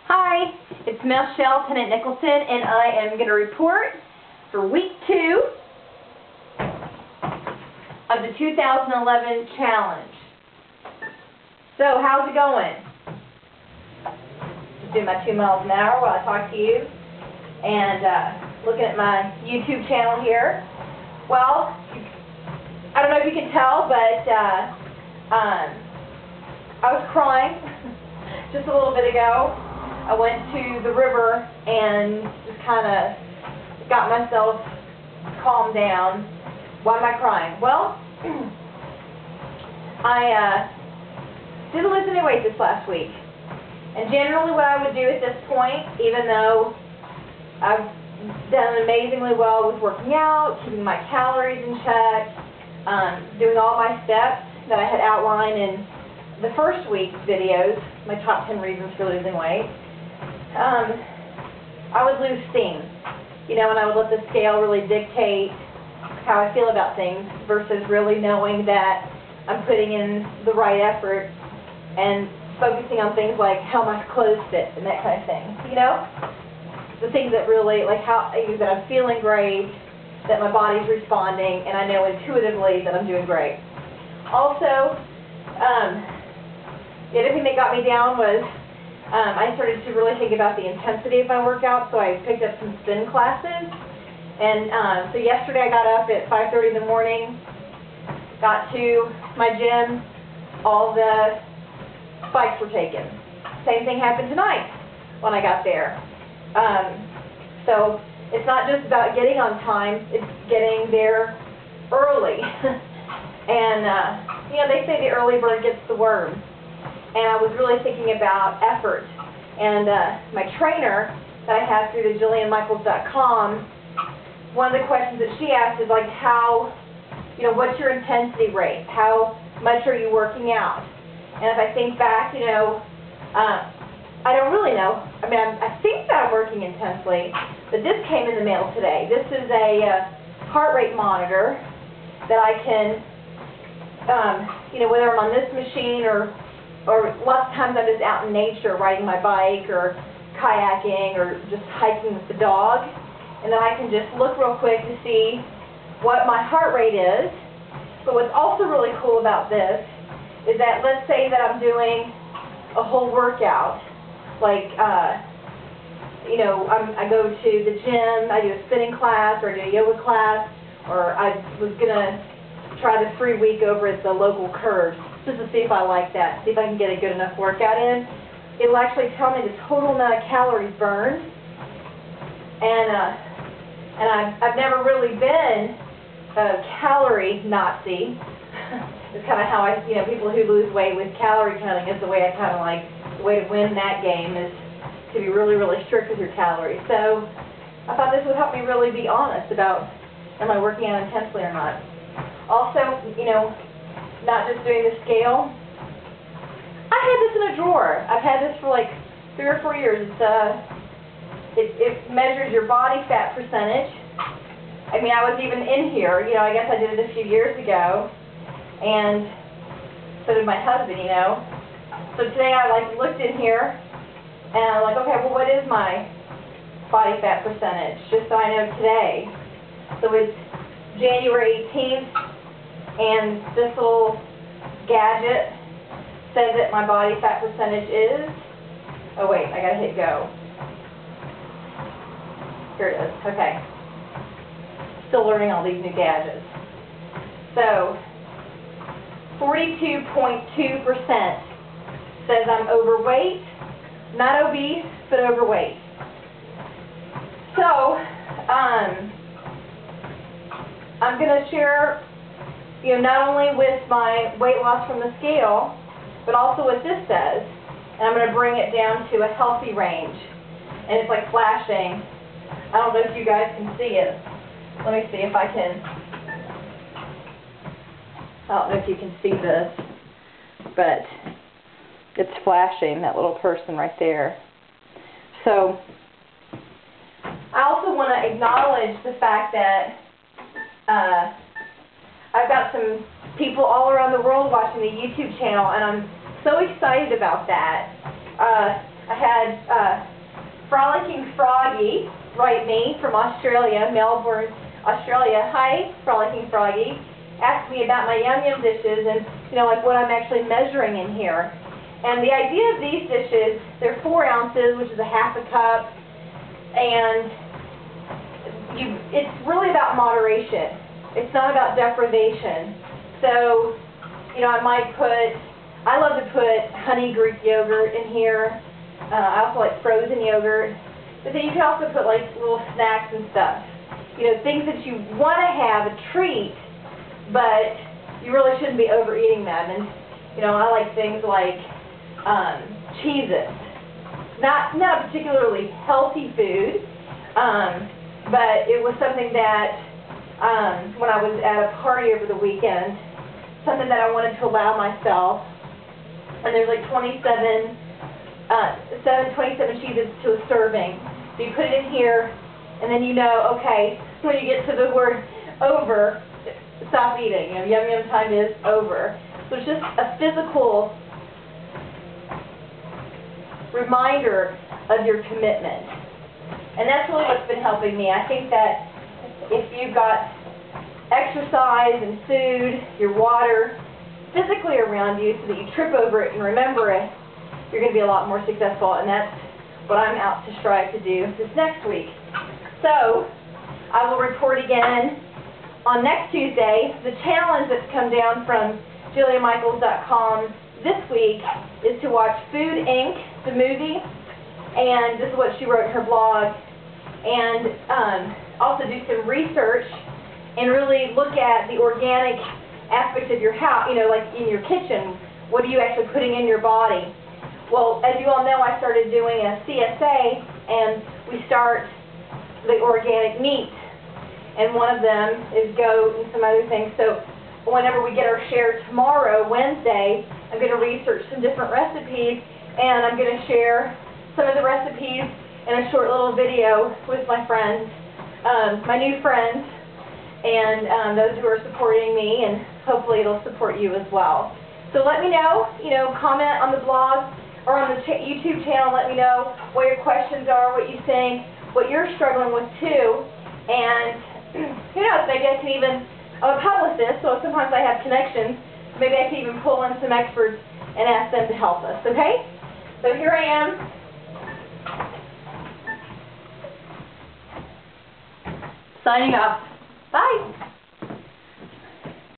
Hi, it's Michelle, Tennant, Nicholson, and I am going to report for week 2 of the 2011 challenge. So, how's it going? Just doing my 2 miles an hour while I talk to you, and looking at my YouTube channel here. Well, I don't know if you can tell, but I was crying just a little bit ago. I went to the river and just kind of got myself calmed down. Why am I crying? Well, I didn't lose any weight this last week. And generally what I would do at this point, even though I've done amazingly well with working out, keeping my calories in check, doing all my steps that I had outlined in the first week's videos, my top 10 reasons for losing weight, I would lose steam, you know, and I would let the scale really dictate how I feel about things versus really knowing that I'm putting in the right effort and focusing on things like how my clothes fit and that kind of thing, you know? The things that really, like how that I'm feeling great, that my body's responding, and I know intuitively that I'm doing great. Also, the other thing that got me down was I started to really think about the intensity of my workout, so I picked up some spin classes. And so yesterday I got up at 5:30 in the morning, got to my gym, all the spikes were taken. Same thing happened tonight when I got there. So it's not just about getting on time, it's getting there early. And, you know, they say the early bird gets the worm. And I was really thinking about effort. And my trainer that I have through the JillianMichaels.com, one of the questions that she asked is like how, you know, what's your intensity rate? How much are you working out? And if I think back, you know, I don't really know. I mean, I think that I'm working intensely, but this came in the mail today. This is a heart rate monitor that I can, you know, whether I'm on this machine or lots of times I'm just out in nature riding my bike or kayaking or just hiking with the dog, and then I can just look real quick to see what my heart rate is. But what's also really cool about this is that let's say that I'm doing a whole workout, like, you know, I go to the gym, I do a spinning class or I do a yoga class, or I was going to try the free week over at the local curves, just to see if I like that, see if I can get a good enough workout in. It'll actually tell me the total amount of calories burned. And I've never really been a calorie Nazi. It's kind of how I, you know, people who lose weight with calorie counting is the way I kind of like, the way to win that game is to be really, really strict with your calories. So I thought this would help me really be honest about am I working out intensely or not. Also, you know, not just doing the scale. I had this in a drawer. I've had this for like 3 or 4 years. It measures your body fat percentage. I mean, I was even in here, you know, I guess I did it a few years ago, and so did my husband, you know. So today I like looked in here, and I'm like, okay, well, what is my body fat percentage? Just so I know today. So it's January 18th. And this little gadget says that my body fat percentage is, oh wait, I gotta hit go. Here it is, okay. Still learning all these new gadgets. So, 42.2% says I'm overweight, not obese, but overweight. So, I'm gonna share, you know, not only with my weight loss from the scale, but also what this says. And I'm going to bring it down to a healthy range. And it's like flashing. I don't know if you guys can see it. Let me see if I can. I don't know if you can see this, but it's flashing, that little person right there. So, I also want to acknowledge the fact that I've got some people all around the world watching the YouTube channel, and I'm so excited about that. I had Frolicking Froggy write me from Australia, Melbourne, Australia. Hi, Frolicking Froggy. Asked me about my Yum Yum dishes and, you know, like what I'm actually measuring in here. And the idea of these dishes, they're 4 ounces, which is a half a cup, and it's really about moderation. It's not about deprivation. So, you know, I love to put honey Greek yogurt in here. I also like frozen yogurt. But then you can also put like little snacks and stuff. You know, things that you want to have, a treat, but you really shouldn't be overeating them. And, you know, I like things like Cheez-Its. Not a particularly healthy food, but it was something that when I was at a party over the weekend, something that I wanted to allow myself. And there's like 27 Cheez-Its to a serving. So you put it in here, and then you know, okay, when you get to the word over, stop eating. You know, Yum Yum time is over. So it's just a physical reminder of your commitment. And that's really what's been helping me. I think that if you've got exercise and food, your water, physically around you so that you trip over it and remember it, you're going to be a lot more successful, and that's what I'm out to strive to do this next week. So, I will report again on next Tuesday. The challenge that's come down from JuliaMichaels.com this week is to watch Food Inc., the movie, and this is what she wrote in her blog, and also do some research and really look at the organic aspect of your house, you know, like in your kitchen. What are you actually putting in your body? Well, as you all know, I started doing a CSA, and we start the organic meat, and one of them is goat and some other things. So whenever we get our share tomorrow, Wednesday, I'm going to research some different recipes, and I'm going to share some of the recipes in a short little video with my friends, my new friends, and those who are supporting me, and hopefully it'll support you as well. So let me know, you know, comment on the blog or on the YouTube channel. Let me know what your questions are, what you think, what you're struggling with too, and who knows, maybe I can even, I'm a publicist, so sometimes I have connections, maybe I can even pull in some experts and ask them to help us, okay? So here I am. Signing off. Bye.